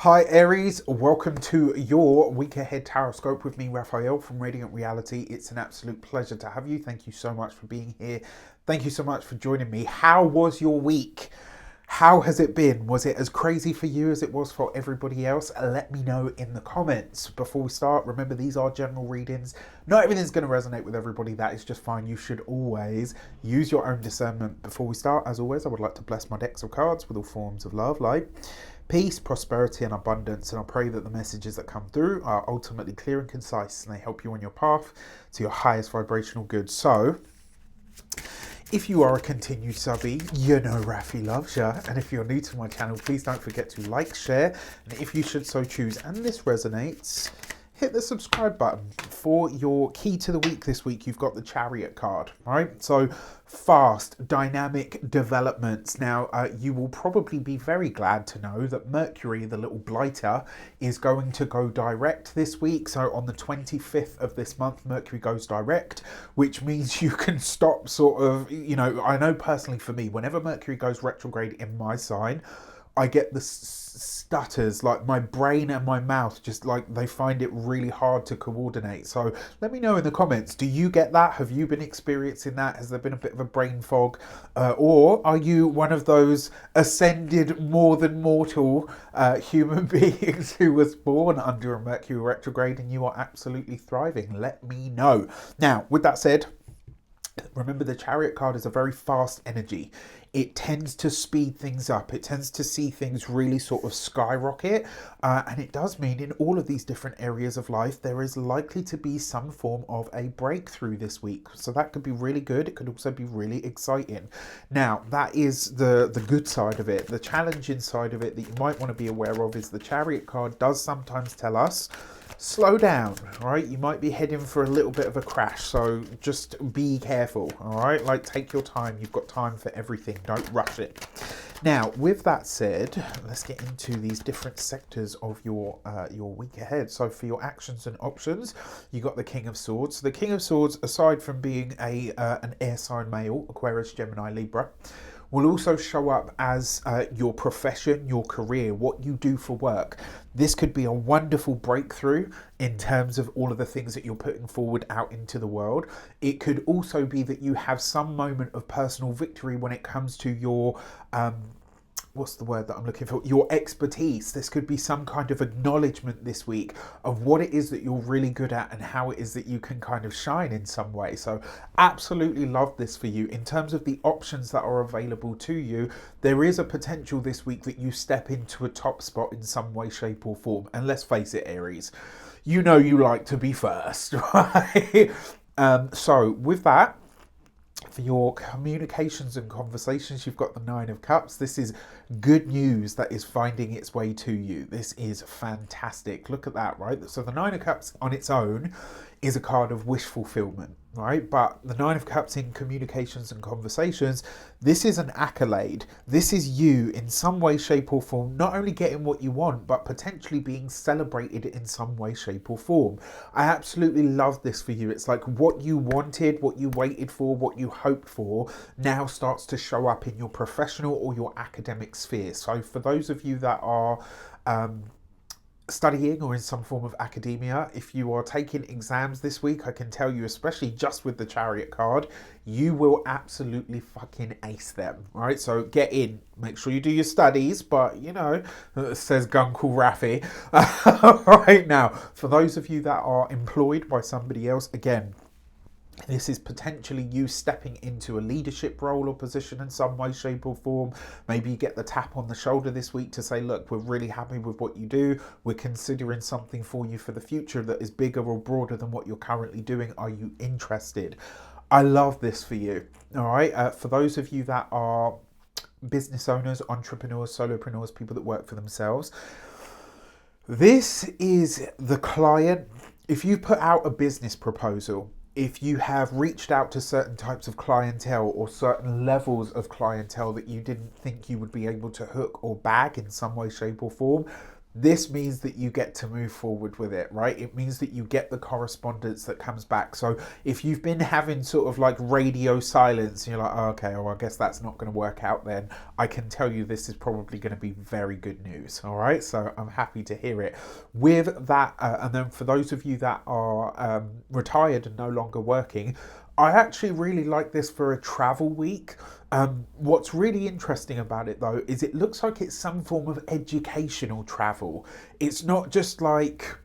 Hi Aries, welcome to your week ahead tarot with me, Raphael from Radiant Reality. It's an absolute pleasure to have you. Thank you so much for being here. Thank you so much for joining me. How was your week? How has it been? Was it as crazy for you as it was for everybody else? Let me know in the comments. Before we start, remember these are general readings. Not everything's going to resonate with everybody. That is just fine. You should always use your own discernment. Before we start, as always, I would like to bless my decks of cards with all forms of love, light, peace, prosperity, and abundance. And I pray that the messages that come through are ultimately clear and concise and they help you on your path to your highest vibrational good. So, if you are a continued subby, you know Rafi loves ya. And if you're new to my channel, please don't forget to like, share, and if you should so choose, and this resonates, hit the subscribe button. For your key to the week this week, you've got the Chariot card, right? So fast, dynamic developments. Now, you will probably be very glad to know that Mercury, the little blighter, is going to go direct this week. So on the 25th of this month, Mercury goes direct, which means you can stop sort of, I know personally for me, whenever Mercury goes retrograde in my sign, I get the stutters, like my brain and my mouth just like they find it really hard to coordinate. So let me know in the comments, do you get that? Have you been experiencing that? Has there been a bit of a brain fog? Or are you one of those ascended more than mortal human beings who was born under a Mercury retrograde and you are absolutely thriving? Let me know. Now, with that said, remember the Chariot card is a very fast energy. It tends to speed things up. It tends to see things really sort of skyrocket. And it does mean in all of these different areas of life, there is likely to be some form of a breakthrough this week. So that could be really good. It could also be really exciting. Now, that is the good side of it. The challenging side of it that you might want to be aware of is the Chariot card does sometimes tell us, slow down, all right? You might be heading for a little bit of a crash, so just be careful, all right? Like, take your time. You've got time for everything. Don't rush it. Now, with that said, let's get into these different sectors of your week ahead. So for your actions and options, you got the King of Swords. So the King of Swords, aside from being an air sign male, Aquarius, Gemini, Libra, will also show up as your profession, your career, what you do for work. This could be a wonderful breakthrough in terms of all of the things that you're putting forward out into the world. It could also be that you have some moment of personal victory when it comes to your what's the word that I'm looking for? Your expertise. This could be some kind of acknowledgement this week of what it is that you're really good at and how it is that you can kind of shine in some way. So absolutely love this for you. In terms of the options that are available to you, there is a potential this week that you step into a top spot in some way, shape or form. And let's face it, Aries, you know you like to be first, right? So with that, for your communications and conversations, you've got the Nine of Cups. This is good news that is finding its way to you. This is fantastic. Look at that, right? So the Nine of Cups on its own is a card of wish fulfillment, right? But the Nine of Cups in communications and conversations, this is an accolade. This is you in some way, shape or form, not only getting what you want, but potentially being celebrated in some way, shape or form. I absolutely love this for you. It's like what you wanted, what you waited for, what you hoped for now starts to show up in your professional or your academic sphere. So for those of you that are studying or in some form of academia, if you are taking exams this week, I can tell you, especially just with the Chariot card, you will absolutely fucking ace them, right? So get in, make sure you do your studies, but says Guncle Raffi. Right now, for those of you that are employed by somebody else, again, this is potentially you stepping into a leadership role or position in some way, shape or form. Maybe you get the tap on the shoulder this week to say, look, we're really happy with what you do. We're considering something for you for the future that is bigger or broader than what you're currently doing. Are you interested? I love this for you. All right. For those of you that are business owners, entrepreneurs, solopreneurs, people that work for themselves, this is the client. If you put out a business proposal, if you have reached out to certain types of clientele or certain levels of clientele that you didn't think you would be able to hook or bag in some way, shape or form, this means that you get to move forward with it, right? It means that you get the correspondence that comes back. So if you've been having sort of like radio silence, and you're like, oh, okay, well, I guess that's not going to work out, then I can tell you this is probably going to be very good news. All right, so I'm happy to hear it. With that, and then for those of you that are retired and no longer working, I actually really like this for a travel week. What's really interesting about it though is it looks like it's some form of educational travel. It's not just like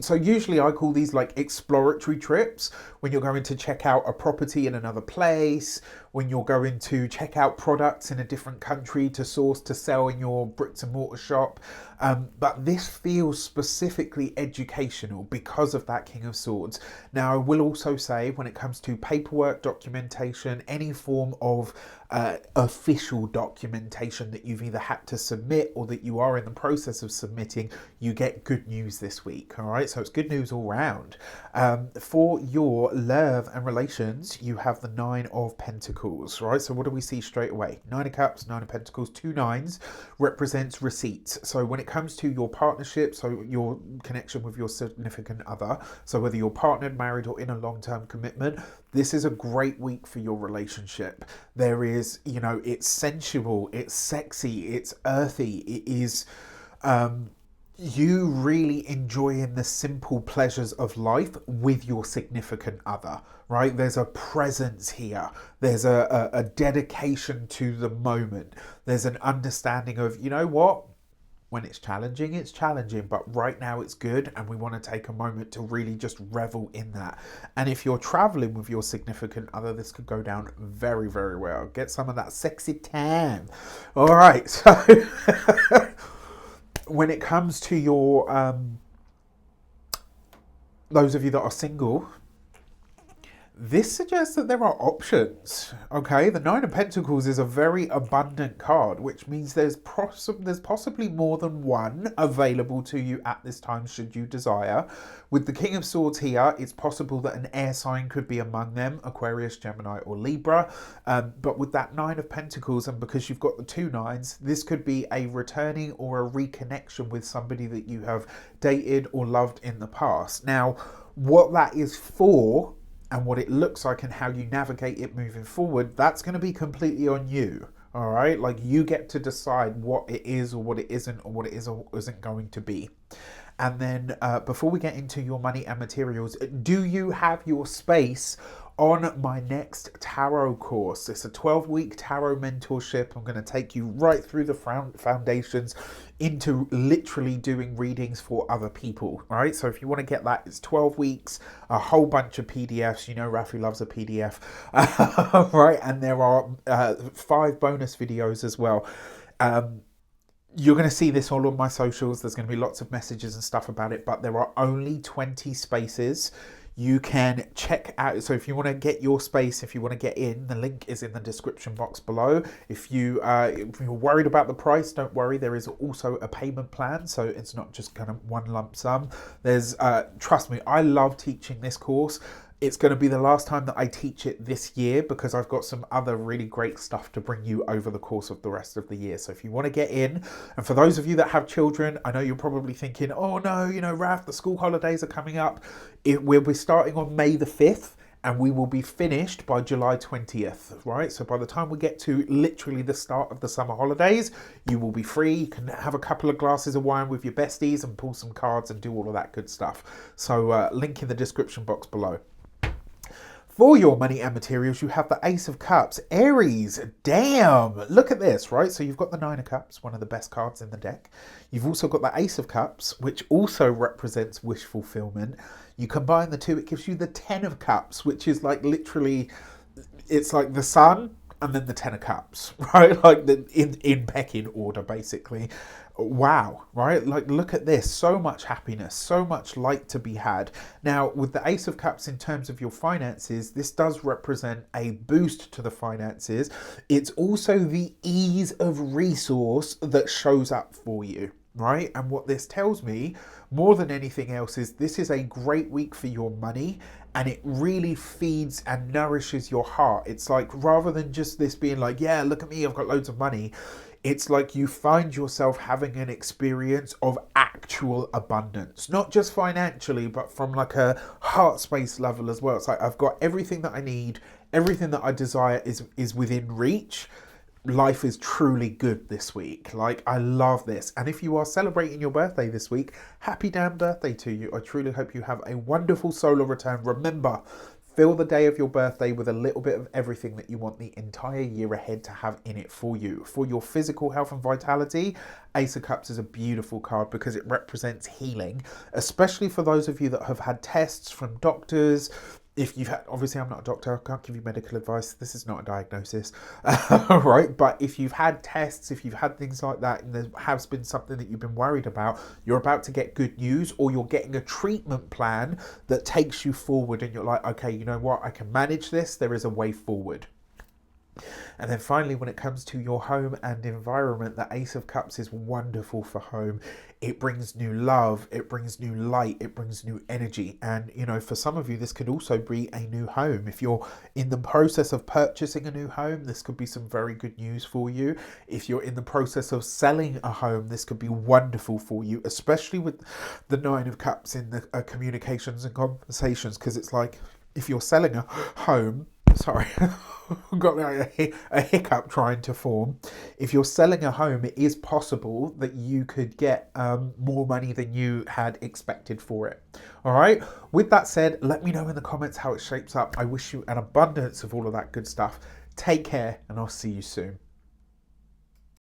so usually I call these like exploratory trips, when you're going to check out a property in another place, when you're going to check out products in a different country to source to sell in your bricks and mortar shop. But this feels specifically educational because of that King of Swords. Now, I will also say, when it comes to paperwork, documentation, any form of official documentation that you've either had to submit or that you are in the process of submitting, you get good news this week. All right, so it's good news all round. For your love and relations, you have the Nine of Pentacles, right? So what do we see straight away? Nine of Cups, Nine of Pentacles, two nines represents receipts. So when it comes to your partnership, so your connection with your significant other, so whether you're partnered, married, or in a long-term commitment, this is a great week for your relationship. There is, you know, it's sensual, it's sexy, it's earthy, it is you really enjoying the simple pleasures of life with your significant other, right? There's a presence here. There's a dedication to the moment. There's an understanding of, you know what? When it's challenging, but right now it's good, and we want to take a moment to really just revel in that. And if you're traveling with your significant other, this could go down very, very well. Get some of that sexy tan. All right, so when it comes to your those of you that are single, this suggests that there are options. Okay, the Nine of Pentacles is a very abundant card, which means there's possibly more than one available to you at this time, should you desire. With the King of Swords here, it's possible that an air sign could be among them, Aquarius, Gemini, or Libra. But with that Nine of Pentacles, and because you've got the two nines, this could be a returning or a reconnection with somebody that you have dated or loved in the past. Now, what that is for, and what it looks like, and how you navigate it moving forward, that's going to be completely on you. All right, like, you get to decide what it is or what it isn't, or what it is or isn't going to be. And then before we get into your money and materials, do you have your space on my next tarot course? It's a 12-week tarot mentorship. I'm going to take you right through the foundations into literally doing readings for other people. All right, so if you want to get that, it's 12 weeks, a whole bunch of PDFs. You know, Rafi loves a PDF. Right, and there are 5 bonus videos as well. You're going to see this all on my socials. There's going to be lots of messages and stuff about it, but there are only 20 spaces. You can check out, so if you want to get your space, if you want to get in, the link is in the description box below. If you're worried about the price, don't worry, there is also a payment plan, so it's not just kind of one lump sum. There's, trust me, I love teaching this course. It's going to be the last time that I teach it this year, because I've got some other really great stuff to bring you over the course of the rest of the year. So if you want to get in, and for those of you that have children, I know you're probably thinking, oh no, you know, Raf, the school holidays are coming up. We'll be starting on May the 5th. And we will be finished by July 20th, right? So by the time we get to literally the start of the summer holidays, you will be free. You can have a couple of glasses of wine with your besties and pull some cards and do all of that good stuff. So link in the description box below. For your money and materials, you have the Ace of Cups. Aries, damn, look at this, right? So you've got the Nine of Cups, one of the best cards in the deck. You've also got the Ace of Cups, which also represents wish fulfillment. You combine the two, it gives you the Ten of Cups, which is like literally, it's like the sun and then the Ten of Cups, right? Like in pecking order, basically. Wow, right? Like, look at this. So much happiness, so much light to be had. Now, with the Ace of Cups, in terms of your finances, this does represent a boost to the finances. It's also the ease of resource that shows up for you, right? And what this tells me, more than anything else, is this is a great week for your money, and it really feeds and nourishes your heart. It's like, rather than just this being like, yeah, look at me, I've got loads of money, It's like you find yourself having an experience of actual abundance, not just financially, but from like a heart space level as well. It's like I've got everything that I need, everything that I desire is within reach. Life is truly good this week. Like, I love this. And if you are celebrating your birthday this week, happy damn birthday to you. I truly hope you have a wonderful solar return. Remember, fill the day of your birthday with a little bit of everything that you want the entire year ahead to have in it for you. For your physical health and vitality, Ace of Cups is a beautiful card because it represents healing, especially for those of you that have had tests from doctors. If you've had, obviously I'm not a doctor, I can't give you medical advice, this is not a diagnosis, right? But if you've had tests, if you've had things like that, and there has been something that you've been worried about, you're about to get good news, or you're getting a treatment plan that takes you forward, and you're like, okay, you know what, I can manage this, there is a way forward. And then finally, when it comes to your home and environment, the Ace of Cups is wonderful for home. It brings new love, it brings new light, it brings new energy. And, you know, for some of you, this could also be a new home. If you're in the process of purchasing a new home, this could be some very good news for you. If you're in the process of selling a home, this could be wonderful for you, especially with the Nine of Cups in the communications and conversations, because it's like, if you're selling a home, sorry, got a hiccup trying to form. If you're selling a home, it is possible that you could get more money than you had expected for it. All right. With that said, let me know in the comments how it shapes up. I wish you an abundance of all of that good stuff. Take care, and I'll see you soon.